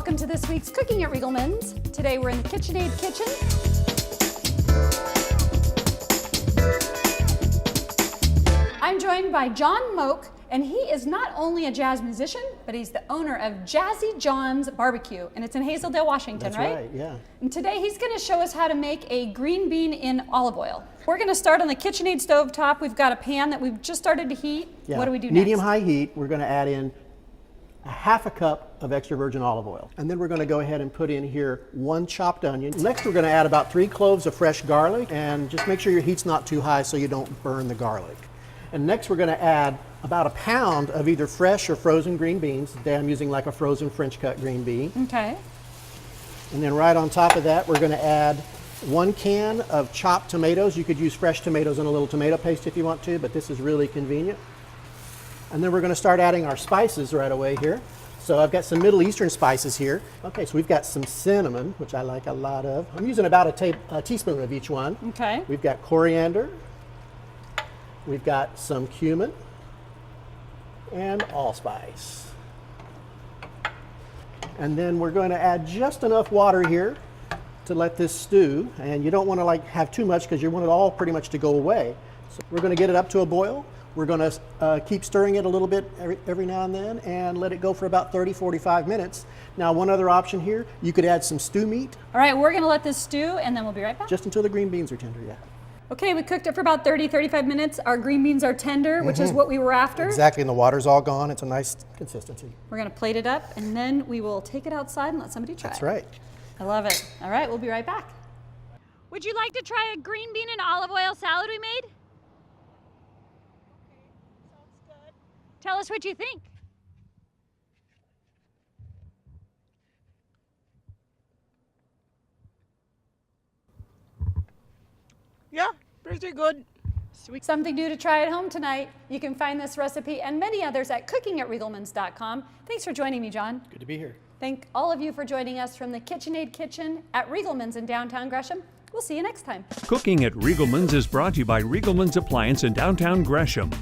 Welcome to this week's Cooking at Riegelmann's. Today we're in the KitchenAid kitchen. I'm joined by John Moak, and he is not only a jazz musician, but he's the owner of Jazzy John's Barbecue, and it's in Hazeldale, Washington, That's right? right, yeah. And today he's going to show us how to make a green bean in olive oil. We're going to start on the KitchenAid stove top. We've got a pan that we've just started to heat. Yeah. What do we do next? Medium-high heat, we're going to add in a half a cup of extra virgin olive oil. And then we're going to go ahead and put in here 1 chopped onion. Next we're going to add about 3 cloves of fresh garlic, and just make sure your heat's not too high so you don't burn the garlic. And next we're going to add about 1 pound of either fresh or frozen green beans. Today I'm using like a frozen French cut green bean. Okay. And then right on top of that we're going to add 1 can of chopped tomatoes. You could use fresh tomatoes in a little tomato paste if you want to, but this is really convenient. And then we're going to start adding our spices right away here. So I've got some Middle Eastern spices here. Okay, so we've got some cinnamon, which I like a lot of. I'm using about a teaspoon of each one. Okay. We've got coriander. We've got some cumin and allspice. And then we're going to add just enough water here to let this stew. And you don't want to like have too much because you want it all pretty much to go away. So we're going to get it up to a boil. We're going to keep stirring it a little bit every now and then and let it go for about 30-45 minutes. Now, one other option here, you could add some stew meat. All right, we're going to let this stew and then we'll be right back. Just until the green beans are tender, yeah. Okay, we cooked it for about 30-35 minutes. Our green beans are tender, which is what we were after. Exactly, and the water's all gone. It's a nice consistency. We're going to plate it up and then we will take it outside and let somebody try That's it. right. I love it. All right, we'll be right back. Would you like to try a green bean and olive oil salad we made? Tell us what you think. Yeah, pretty good. Sweet. Something new to try at home tonight. You can find this recipe and many others at cookingatriegelmanns.com. Thanks for joining me, John. Good to be here. Thank all of you for joining us from the KitchenAid kitchen at Riegelmann's in downtown Gresham. We'll see you next time. Cooking at Riegelmann's is brought to you by Riegelmann's Appliance in downtown Gresham.